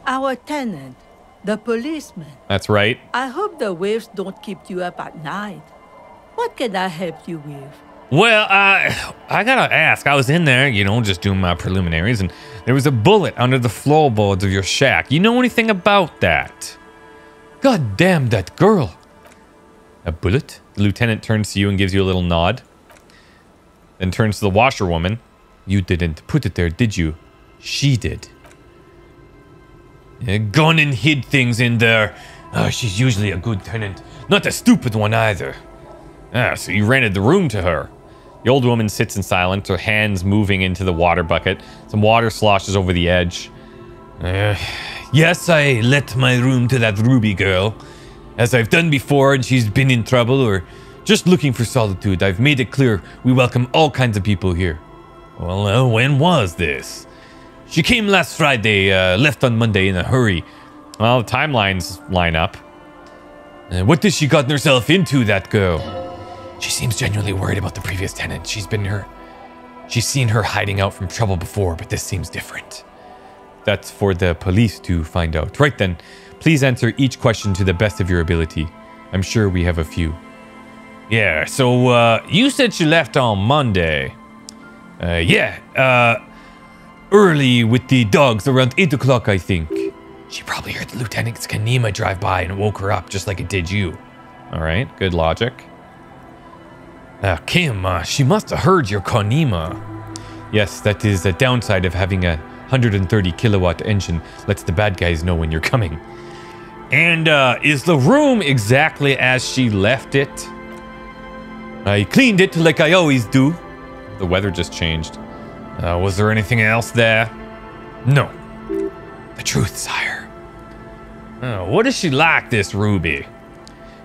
Our tenant, the policeman. That's right. I hope the waves don't keep you up at night. What can I help you with? Well, I gotta ask. I was in there, just doing my preliminaries, and there was a bullet under the floorboards of your shack. You know anything about that? God damn that girl. A bullet? The lieutenant turns to you and gives you a little nod. Then turns to the washerwoman. You didn't put it there, did you? She did. Gone and hid things in there. Oh, she's usually a good tenant. Not a stupid one either. So you rented the room to her. The old woman sits in silence, her hands moving into the water bucket. Some water sloshes over the edge. Yes, I let my room to that Ruby girl. As I've done before, and she's been in trouble or just looking for solitude. I've made it clear we welcome all kinds of people here. Well, when was this? She came last Friday, left on Monday in a hurry. Well, the timelines line up. What has she gotten herself into, that girl? She seems genuinely worried about the previous tenant. She's seen her hiding out from trouble before, but this seems different. That's for the police to find out. Right then, please answer each question to the best of your ability. I'm sure we have a few. Yeah, so, you said she left on Monday. Early with the dogs, around 8 o'clock, I think. She probably heard the Lieutenant's Kanima drive by and woke her up just like it did you. Alright, good logic. Kim, she must have heard your Kanima. Yes, that is a downside of having a 130 kilowatt engine. Lets the bad guys know when you're coming. And, is the room exactly as she left it? I cleaned it like I always do. The weather just changed. Was there anything else there? No. The truth, sire. What is she like, this Ruby?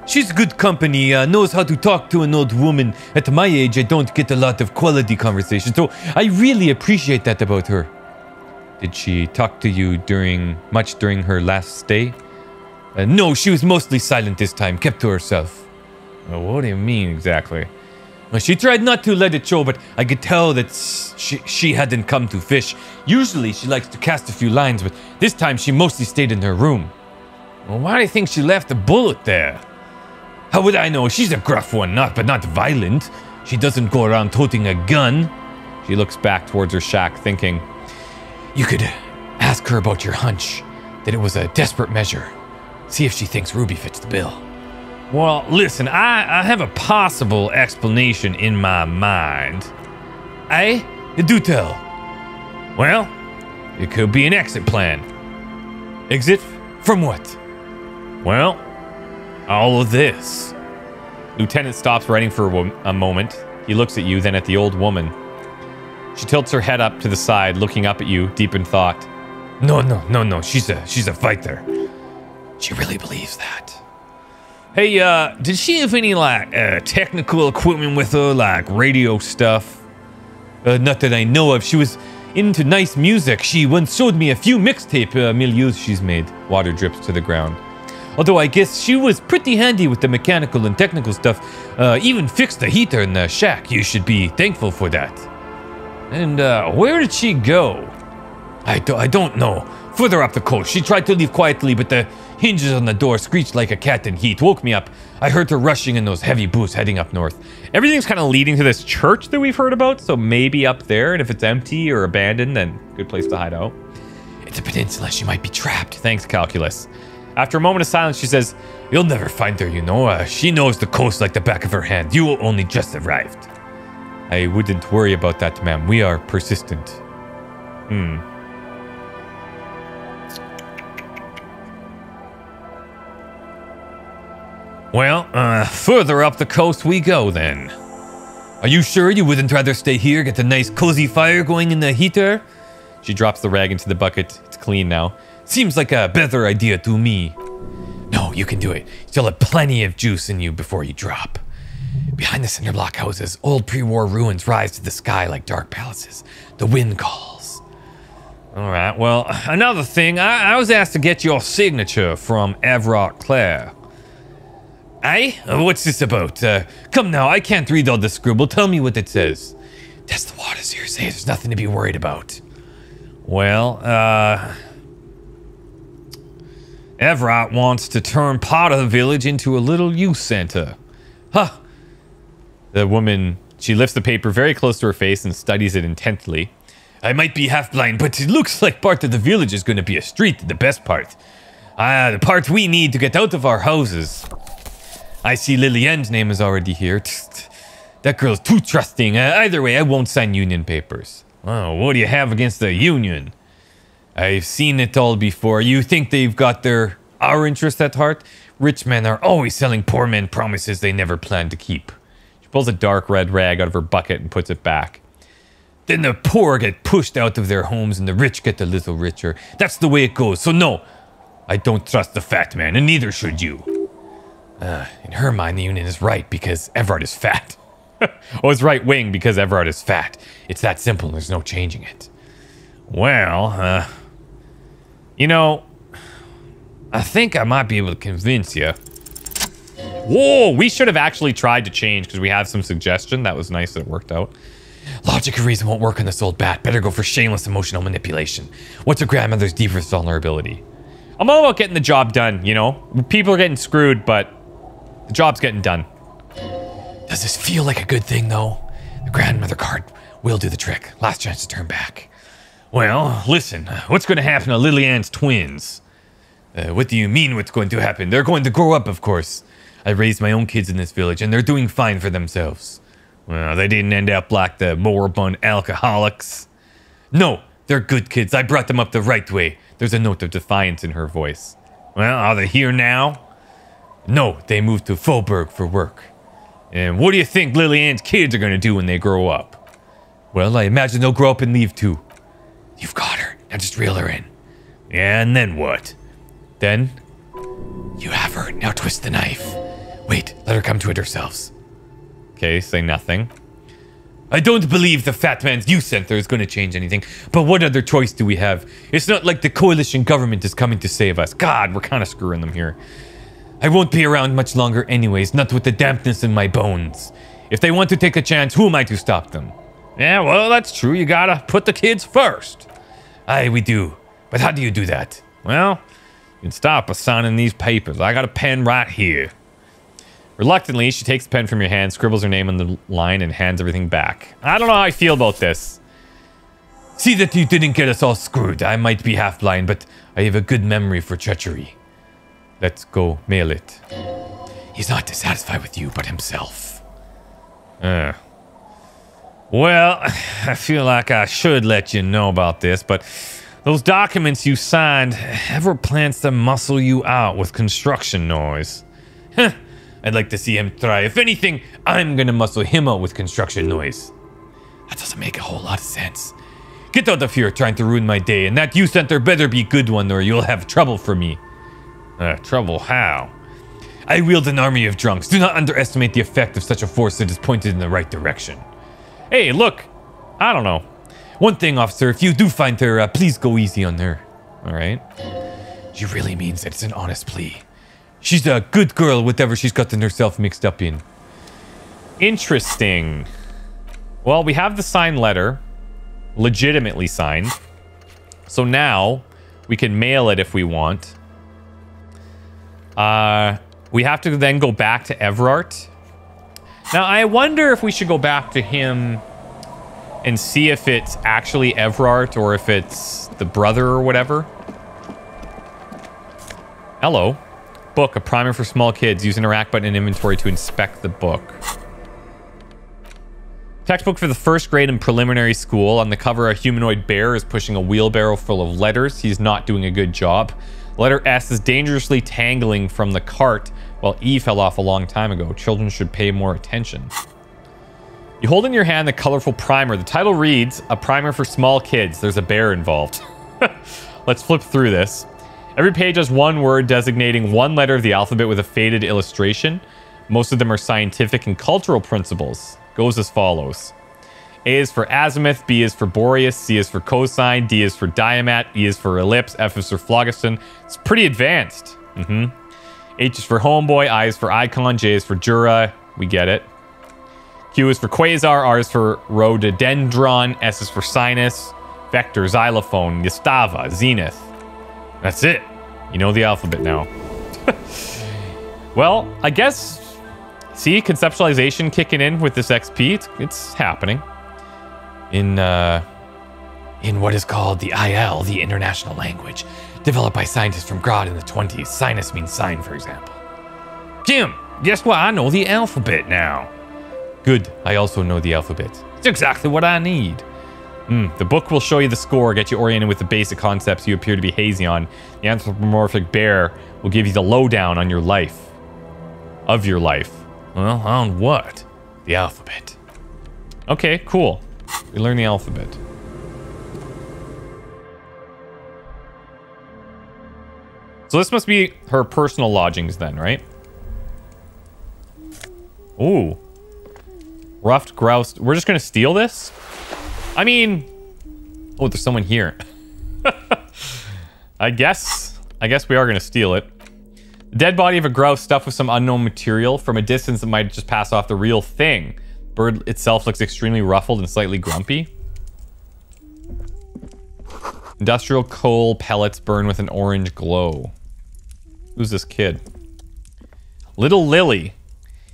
She's good company, knows how to talk to an old woman. At my age, I don't get a lot of quality conversation, so I really appreciate that about her. Did she talk to you much during her last stay? No, she was mostly silent this time, kept to herself. What do you mean, exactly? Well, she tried not to let it show, but I could tell that she hadn't come to fish. Usually, she likes to cast a few lines, but this time she mostly stayed in her room. Well, why do you think she left a bullet there? How would I know? She's a gruff one, but not violent. She doesn't go around toting a gun. She looks back towards her shack, thinking, you could ask her about your hunch, that it was a desperate measure. See if she thinks Ruby fits the bill. Well, listen, I have a possible explanation in my mind. Do tell. Well, it could be an exit plan. Exit from what? Well, all of this. Lieutenant stops writing for a moment. He looks at you, then at the old woman. She tilts her head up to the side, looking up at you, deep in thought. No. She's a fighter. She really believes that. Hey, did she have any, technical equipment with her, like radio stuff? Not that I know of. She was into nice music. She once showed me a few mixtape milieus she's made. Water drips to the ground. Although I guess she was pretty handy with the mechanical and technical stuff. Even fixed the heater in the shack. You should be thankful for that. And, where did she go? I don't know. Further up the coast. She tried to leave quietly, but the hinges on the door screeched like a cat in heat. Woke me up. I heard her rushing in those heavy boots heading up north. Everything's kind of leading to this church that we've heard about, so maybe up there, and if it's empty or abandoned, then good place to hide out. It's a peninsula. She might be trapped. Thanks, Calculus. After a moment of silence, she says, you'll never find her, you know. She knows the coast like the back of her hand. You only just arrived. I wouldn't worry about that, ma'am. We are persistent. Well, further up the coast we go, then. Are you sure you wouldn't rather stay here, get a nice cozy fire going in the heater? She drops the rag into the bucket. It's clean now. Seems like a better idea to me. No, you can do it. You'll have plenty of juice in you before you drop. Behind the cinder block houses, old pre-war ruins rise to the sky like dark palaces. The wind calls. Alright, well, another thing. I was asked to get your signature from Evrock Clare. What's this about? Come now, I can't read all the scribble. Tell me what it says. Test the waters here. Say there's nothing to be worried about. Well, Everett wants to turn part of the village into a little youth center. Huh. The woman, she lifts the paper very close to her face and studies it intently. I might be half blind, but it looks like part of the village is going to be a street, the best part. The part we need to get out of our houses. I see Lillian's name is already here. That girl's too trusting. Either way, I won't sign union papers. Oh, what do you have against the union? I've seen it all before. You think they've got our interest at heart? Rich men are always selling poor men promises they never plan to keep. She pulls a dark red rag out of her bucket and puts it back. Then the poor get pushed out of their homes and the rich get a little richer. That's the way it goes. So no, I don't trust the fat man, and neither should you. In her mind, the union is right because Everett is fat. Oh, it's right wing because Everett is fat. It's that simple. There's no changing it. Well, you know, I think I might be able to convince you. Whoa, we should have actually tried to change because we have some suggestion. That was nice that it worked out. Logic and reason won't work on this old bat. Better go for shameless emotional manipulation. What's a grandmother's deepest vulnerability? I'm all about getting the job done, you know? People are getting screwed, but the job's getting done. Does this feel like a good thing, though? The grandmother card will do the trick. Last chance to turn back. Well, listen, what's going to happen to Lillian's twins? What do you mean what's going to happen? They're going to grow up, of course. I raised my own kids in this village, and they're doing fine for themselves. Well, they didn't end up like the moribund alcoholics. No, they're good kids. I brought them up the right way. There's a note of defiance in her voice. Well, are they here now? No, they moved to Faubourg for work. And what do you think Lillian's kids are going to do when they grow up? Well, I imagine they'll grow up and leave too. You've got her. Now just reel her in. Yeah, and then what? Then, you have her. Now twist the knife. Wait, let her come to it herself. Okay, say nothing. I don't believe the fat man's youth center is going to change anything, but what other choice do we have? It's not like the coalition government is coming to save us. God, we're kind of screwing them here. I won't be around much longer anyways, not with the dampness in my bones. If they want to take a chance, who am I to stop them? Yeah, well, that's true. You gotta put the kids first. Aye, we do. But how do you do that? Well, you can stop by signing these papers. I got a pen right here. Reluctantly, she takes the pen from your hand, scribbles her name on the line, and hands everything back. I don't know how I feel about this. See that you didn't get us all screwed. I might be half blind, but I have a good memory for treachery. Let's go mail it. He's not dissatisfied with you, but himself. Well, I feel like I should let you know about this, but those documents you signed, Everett plans to muscle you out with construction noise. Huh. I'd like to see him try. If anything, I'm gonna muscle him out with construction noise. That doesn't make a whole lot of sense. Get out of here trying to ruin my day, and that youth center better be a good one or you'll have trouble for me. Trouble how? I wield an army of drunks. Do not underestimate the effect of such a force that is pointed in the right direction. Hey, look. I don't know. One thing, officer, if you do find her, please go easy on her. Alright? She really means that it's an honest plea. She's a good girl, whatever she's gotten herself mixed up in. Interesting. Well, we have the signed letter. Legitimately signed. So now, we can mail it if we want. We have to then go back to Everett. Now, I wonder if we should go back to him and see if it's actually Everett or if it's the brother or whatever. Hello. Book, a primer for small kids. Use interact button in inventory to inspect the book. Textbook for the first grade in preliminary school. On the cover, a humanoid bear is pushing a wheelbarrow full of letters. He's not doing a good job. Letter S is dangerously tangling from the cart while E fell off a long time ago. Children should pay more attention. You hold in your hand the colorful primer. The title reads, A Primer for Small Kids. There's a bear involved. Let's flip through this. Every page has one word designating one letter of the alphabet with a faded illustration. Most of them are scientific and cultural principles. Goes as follows. A is for azimuth, B is for Boreas, C is for cosine, D is for diamat, E is for ellipse, F is for phlogiston. It's pretty advanced. H is for homeboy, I is for icon, J is for Jura. We get it. Q is for quasar, R is for rhododendron, S is for sinus, vector, xylophone, Yastava, zenith. That's it. You know the alphabet now. Well, I guess... See, conceptualization kicking in with this XP. It's happening. In what is called the IL, the international language, developed by scientists from Grod in the 20s. Sinus means sign, for example. Jim, guess what? I know the alphabet now. Good. I also know the alphabet. It's exactly what I need. The book will show you the score, get you oriented with the basic concepts you appear to be hazy on. The anthropomorphic bear will give you the lowdown on your life. Of your life. Well, on what? The alphabet. Okay, cool. We learn the alphabet. So this must be her personal lodgings then, right? Ooh. Ruffed grouse. We're just gonna steal this? I mean... Oh, there's someone here. I guess we are gonna steal it. The dead body of a grouse stuffed with some unknown material. From a distance, it might just pass off the real thing. Bird itself looks extremely ruffled and slightly grumpy. Industrial coal pellets burn with an orange glow. Who's this kid? Little Lily.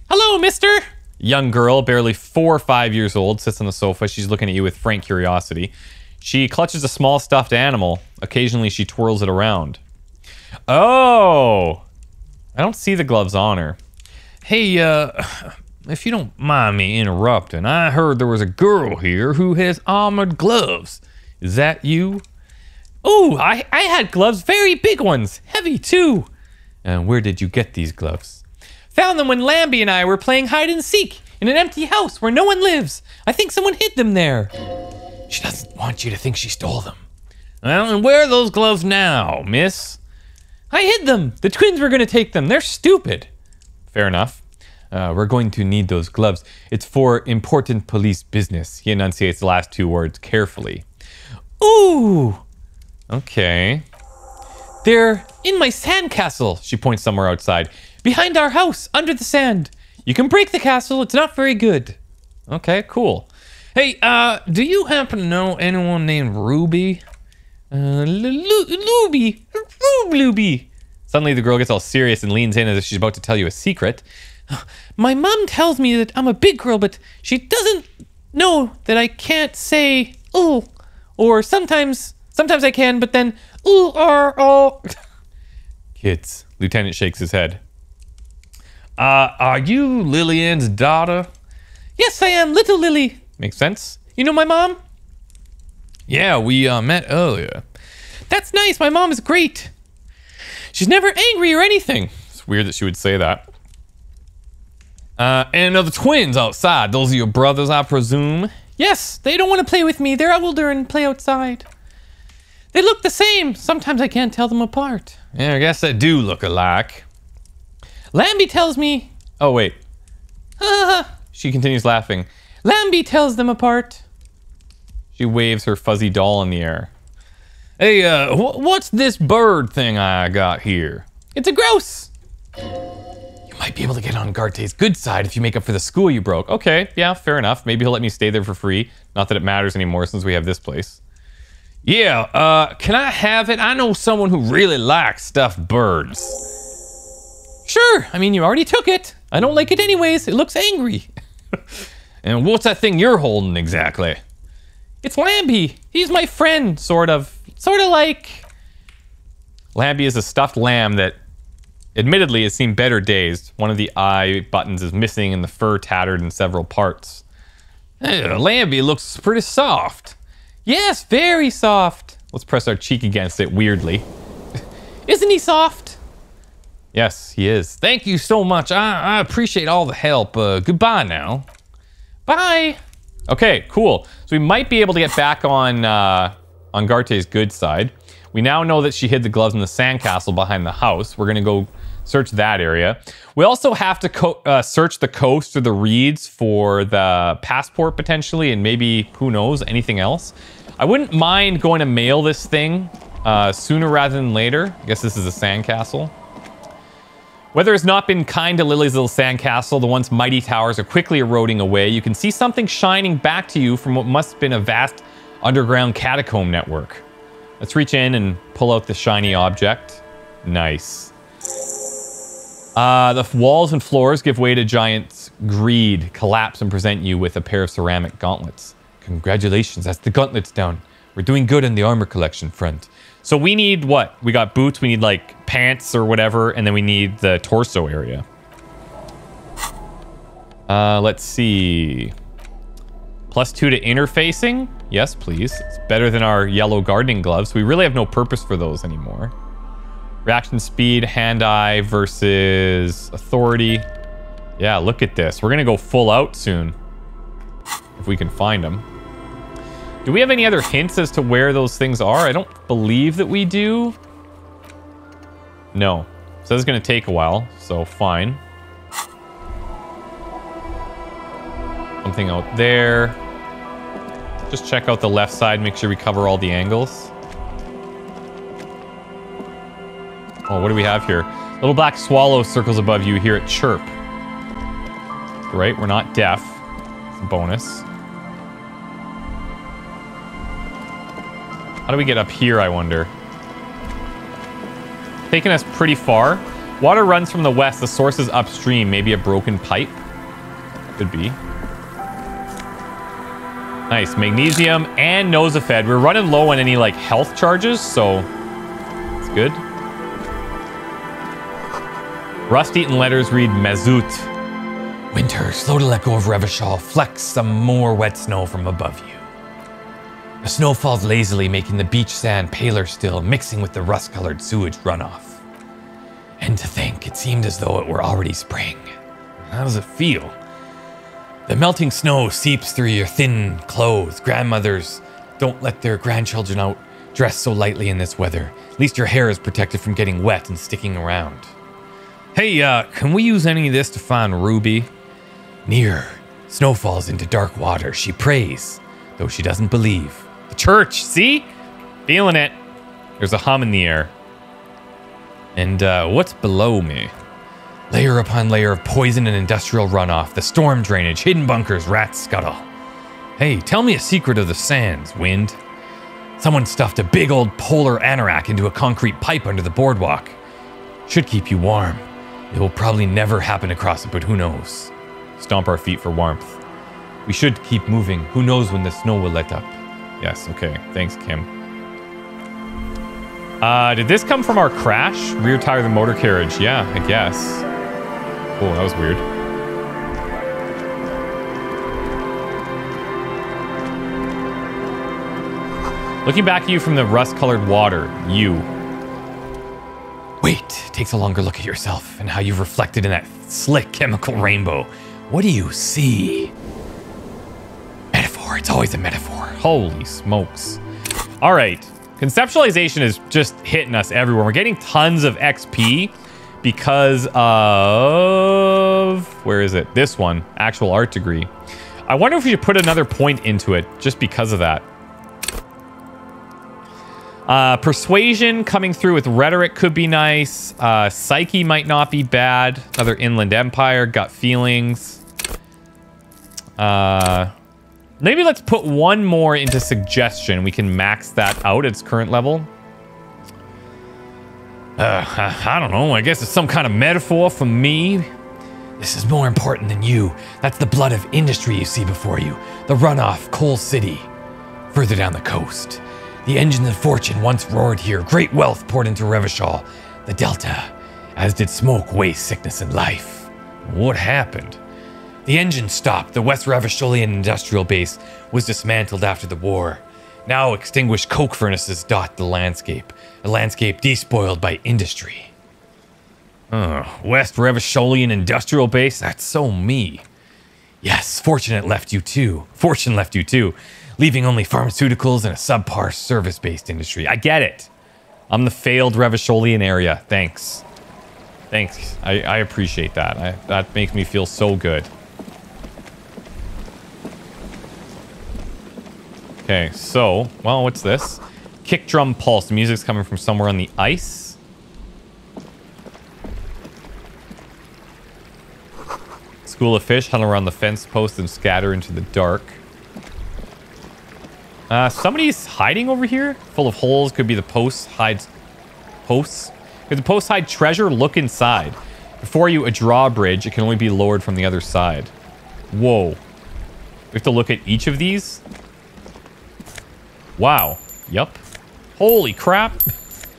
Hello, mister! Young girl, barely 4 or 5 years old, sits on the sofa. She's looking at you with frank curiosity. She clutches a small stuffed animal. Occasionally, she twirls it around. Oh! I don't see the gloves on her. Hey, if you don't mind me interrupting, I heard there was a girl here who has armored gloves. Is that you? Oh, I had gloves, very big ones, heavy too. And where did you get these gloves? Found them when Lambie and I were playing hide and seek in an empty house where no one lives. I think someone hid them there. She doesn't want you to think she stole them. Well, and where are those gloves now, miss? I hid them. The twins were going to take them. They're stupid. Fair enough. We're going to need those gloves. It's for important police business. He enunciates the last 2 words carefully. Ooh. Okay. They're in my sandcastle. She points somewhere outside. Behind our house, under the sand. You can break the castle. It's not very good. Okay, cool. Hey, do you happen to know anyone named Ruby? Luby. Suddenly the girl gets all serious and leans in as if she's about to tell you a secret. My mom tells me that I'm a big girl, but she doesn't know that I can't say ooh. Or sometimes I can, but then ooh or oh. Kids. Lieutenant shakes his head. Are you Lillian's daughter? Yes, I am, little Lily. Makes sense. You know my mom? Yeah, we met earlier. That's nice. My mom is great. She's never angry or anything. It's weird that she would say that. And are the twins outside? Those are your brothers, I presume? Yes, they don't want to play with me. They're older and play outside. They look the same. Sometimes I can't tell them apart. Yeah, I guess they do look alike. Lambie tells me... Oh, wait. She continues laughing. Lambie tells them apart. She waves her fuzzy doll in the air. Hey, what's this bird thing I got here? It's a grouse. You might be able to get on Garte's good side if you make up for the school you broke. Okay, yeah, fair enough. Maybe he'll let me stay there for free. Not that it matters anymore since we have this place. Yeah, can I have it? I know someone who really likes stuffed birds. Sure, I mean, you already took it. I don't like it anyways. It looks angry. And what's that thing you're holding exactly? It's Lambie. He's my friend, sort of. Sort of like... Lambie is a stuffed lamb that, admittedly, has seen better days. One of the eye buttons is missing and the fur tattered in several parts. Hey, Lambie looks pretty soft. Yes, very soft. Let's press our cheek against it weirdly. Isn't he soft? Yes, he is. Thank you so much. I appreciate all the help. Goodbye now. Bye. Okay, cool. So we might be able to get back on Garte's good side. We now know that she hid the gloves in the sandcastle behind the house. We're going to go search that area. We also have to search the coast or the reeds for the passport potentially, and maybe, who knows, anything else. I wouldn't mind going to mail this thing sooner rather than later. I guess this is a sandcastle. Weather has not been kind to Lily's little sandcastle. The once mighty towers are quickly eroding away. You can see something shining back to you from what must have been a vast underground catacomb network. Let's reach in and pull out the shiny object. Nice. The walls and floors give way to giant's greed, collapse, and present you with a pair of ceramic gauntlets. Congratulations, that's the gauntlets down. We're doing good in the armor collection front. So we need what? We got boots, we need like pants or whatever, and then we need the torso area. Let's see. +2 to interfacing? Yes, please. It's better than our yellow gardening gloves. We really have no purpose for those anymore. Reaction speed, hand-eye versus authority. Yeah, look at this. We're gonna go full out soon. If we can find them. Do we have any other hints as to where those things are? I don't believe that we do. No. So this is gonna take a while, so fine. Something out there. Just check out the left side, make sure we cover all the angles. Oh, what do we have here? Little black swallow circles above you here at chirp. Right, we're not deaf. It's a bonus. How do we get up here, I wonder? Taking us pretty far. Water runs from the west. The source is upstream. Maybe a broken pipe? Could be. Nice. Magnesium and Nosafed. We're running low on any, like, health charges, so it's good. Rust-eaten letters read Mazout. Winter, slow to let go of Revachol. Flecks some more wet snow from above you. The snow falls lazily, making the beach sand paler still, mixing with the rust-colored sewage runoff. And to think, it seemed as though it were already spring. How does it feel? The melting snow seeps through your thin clothes. Grandmothers don't let their grandchildren out dress so lightly in this weather. At least your hair is protected from getting wet and sticking around. Hey, can we use any of this to find Ruby? Near, snow falls into dark water. She prays, though she doesn't believe. The church, see? Feeling it. There's a hum in the air. And what's below me? Layer upon layer of poison and industrial runoff, the storm drainage, hidden bunkers, rats scuttle. Hey, tell me a secret of the sands, wind. Someone stuffed a big old polar anorak into a concrete pipe under the boardwalk. Should keep you warm. It will probably never happen across it, but who knows? Stomp our feet for warmth. We should keep moving. Who knows when the snow will let up? Yes, okay. Thanks, Kim. Did this come from our crash? Rear tire of the motor carriage. Yeah, I guess. Oh, that was weird. Looking back at you from the rust-colored water, you. Wait, takes a longer look at yourself and how you've reflected in that slick chemical rainbow. What do you see? Metaphor, it's always a metaphor. Holy smokes. All right, conceptualization is just hitting us everywhere. We're getting tons of XP because of, where is it? This one, actual art degree. I wonder if we should put another point into it just because of that. Persuasion coming through with rhetoric could be nice. Psyche might not be bad. Another Inland Empire, gut feelings. Maybe let's put one more into suggestion. We can max that out at its current level. I don't know. I guess it's some kind of metaphor for me. This is more important than you. That's the blood of industry you see before you. The runoff, Coal City. Further down the coast. The engines of fortune once roared here. Great wealth poured into Revachol. The Delta. As did smoke, waste, sickness, and life. What happened? The engine stopped. The West Revacholian industrial base was dismantled after the war. Now extinguished coke furnaces dot the landscape. A landscape despoiled by industry. West Revacholian industrial base? That's so me. Yes, Fortune left you too. Leaving only pharmaceuticals and a subpar service-based industry. I get it. I'm the failed Revacholian area. Thanks. Thanks. I appreciate that. That makes me feel so good. Okay, so, well, what's this? Kick drum pulse. The music's coming from somewhere on the ice. School of fish huddle around the fence post and scatter into the dark. Somebody's hiding over here. Full of holes. Could be the posts. Hides posts. If the post hide treasure, look inside. Before you, a drawbridge. It can only be lowered from the other side. Whoa. We have to look at each of these? Wow. Yup. Holy crap.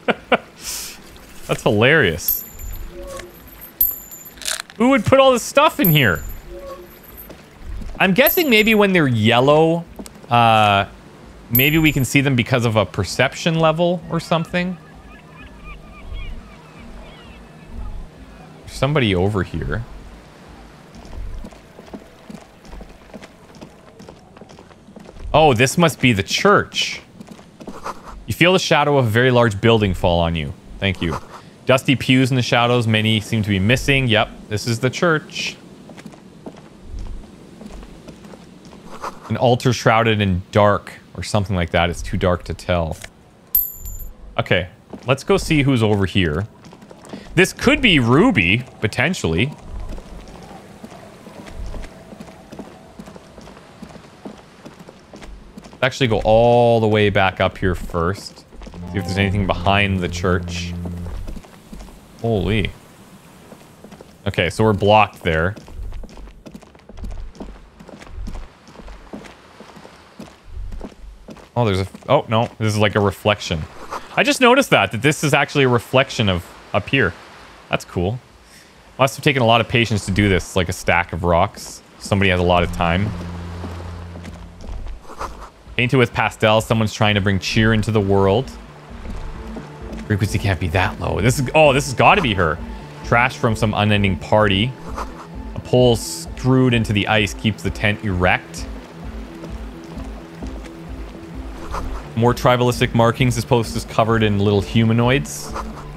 That's hilarious. Who would put all this stuff in here? I'm guessing maybe when they're yellow, maybe we can see them because of a perception level or something. There's somebody over here. Oh, this must be the church. You feel the shadow of a very large building fall on you. Thank you. Dusty pews in the shadows. Many seem to be missing. Yep, this is the church. An altar shrouded in dark or something like that. It's too dark to tell. Okay, let's go see who's over here. This could be Ruby, potentially. Let's actually go all the way back up here first. See if there's anything behind the church. Holy. Okay, so we're blocked there. Oh, there's a... Oh, no. This is like a reflection. I just noticed that this is actually a reflection of up here. That's cool. Must have taken a lot of patience to do this. It's like a stack of rocks. Somebody has a lot of time. Painted with pastels. Someone's trying to bring cheer into the world. Frequency can't be that low. This has got to be her. Trash from some unending party. A pole screwed into the ice keeps the tent erect. More tribalistic markings. This post is covered in little humanoids.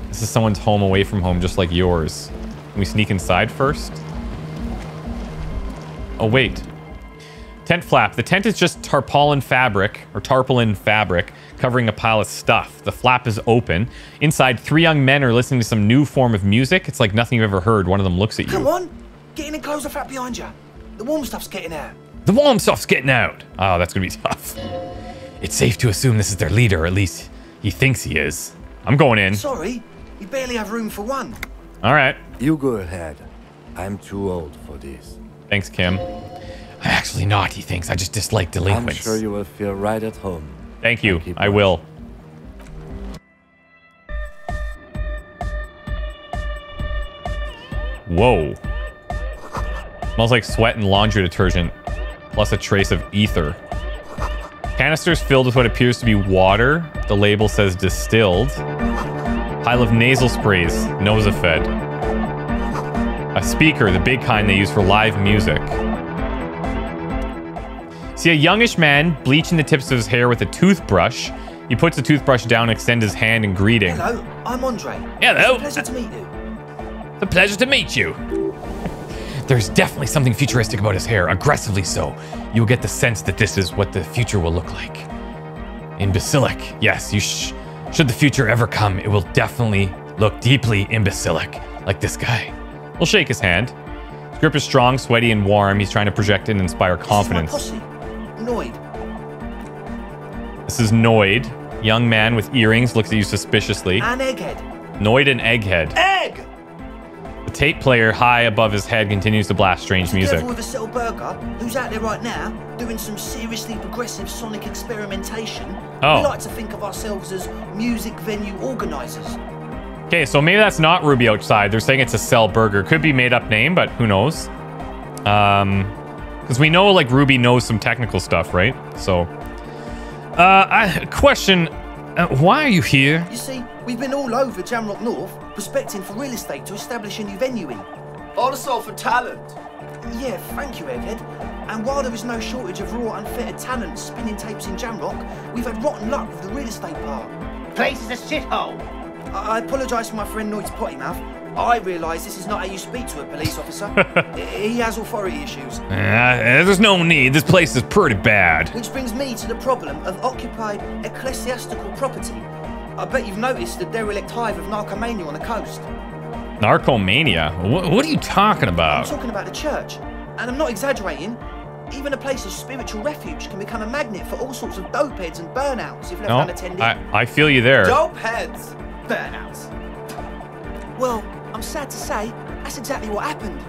This is someone's home away from home, just like yours. Can we sneak inside first? Oh, wait. Tent flap. The tent is just tarpaulin fabric, covering a pile of stuff. The flap is open. Inside, 3 young men are listening to some new form of music. It's like nothing you've ever heard. One of them looks at you. Come on! Get in and close the flap behind you. The warm stuff's getting out. The warm stuff's getting out. Oh, that's gonna be tough. It's safe to assume this is their leader, or at least he thinks he is. I'm going in. Sorry, we barely have room for one. All right. You go ahead. I'm too old for this. Thanks, Kim. I'm actually not, he thinks. I just dislike delinquents. I'm sure you will feel right at home. Thank you. I will. Whoa. Smells like sweat and laundry detergent, plus a trace of ether. Canisters filled with what appears to be water. The label says distilled. Pile of nasal sprays, Nosafed. A speaker, the big kind they use for live music. See a youngish man bleaching the tips of his hair with a toothbrush. He puts the toothbrush down and extends his hand in greeting. Hello, I'm Andre. Hello. It's a pleasure to meet you. It's a pleasure to meet you. There's definitely something futuristic about his hair, aggressively so. You'll get the sense that this is what the future will look like. Imbecilic. Yes, should the future ever come, it will definitely look deeply imbecilic, like this guy. We'll shake his hand. His grip is strong, sweaty, and warm. He's trying to project and inspire confidence. This is my posse. Noid. This is Noid. Young man with earrings looks at you suspiciously. And Egghead. Noid and Egghead. Egg! The tape player high above his head continues to blast strange music. Together with a Settle Burger, who's out there right now, doing some seriously progressive sonic experimentation. Oh. We like to think of ourselves as music venue organisers. Okay, so maybe that's not Ruby outside. They're saying it's a Cell Burger. Could be made up name, but who knows? Because we know, like, Ruby knows some technical stuff, right? So, question, why are you here? You see, we've been all over Jamrock North, prospecting for real estate to establish a new venue in. Also for talent. Yeah, thank you, Egghead. And while there is no shortage of raw, unfettered talent spinning tapes in Jamrock, we've had rotten luck with the real estate part. Place is a shithole. I apologise for my friend Noid's potty mouth. I realise this is not how you speak to a police officer. He has authority issues. There's no need. This place is pretty bad. Which brings me to the problem of occupied ecclesiastical property. I bet you've noticed the derelict hive of narcomania on the coast. Narcomania? What are you talking about? I'm talking about the church. And I'm not exaggerating. Even a place of spiritual refuge can become a magnet for all sorts of dopeheads and burnouts if left unattended. I feel you there. Dope heads. Burnouts. Well, I'm sad to say, that's exactly what happened.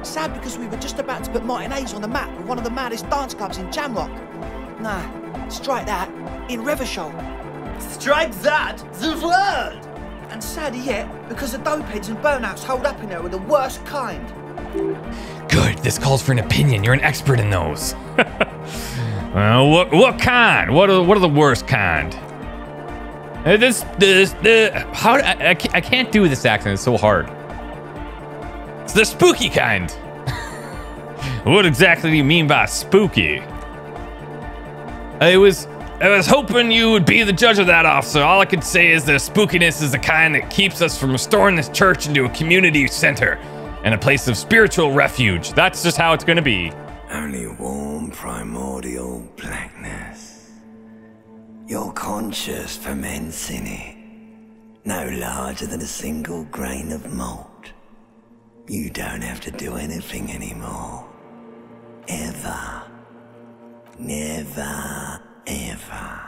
Sad because we were just about to put Martinez on the map with one of the maddest dance clubs in Jamrock. Nah, strike that, in Revachol. Strike that, the word! And sadder yet, because the dopeheads and burnouts holed up in there are the worst kind. Good. This calls for an opinion. You're an expert in those. What kind? What are the worst kind? I can't do this accent. It's so hard. It's the spooky kind. What exactly do you mean by spooky? I was hoping you would be the judge of that, officer. All I could say is the spookiness is the kind that keeps us from restoring this church into a community center and a place of spiritual refuge. That's just how it's gonna be. Only warm primordial blackness. Your conscious ferments in it. No larger than a single grain of malt. You don't have to do anything anymore. Ever. Never, ever.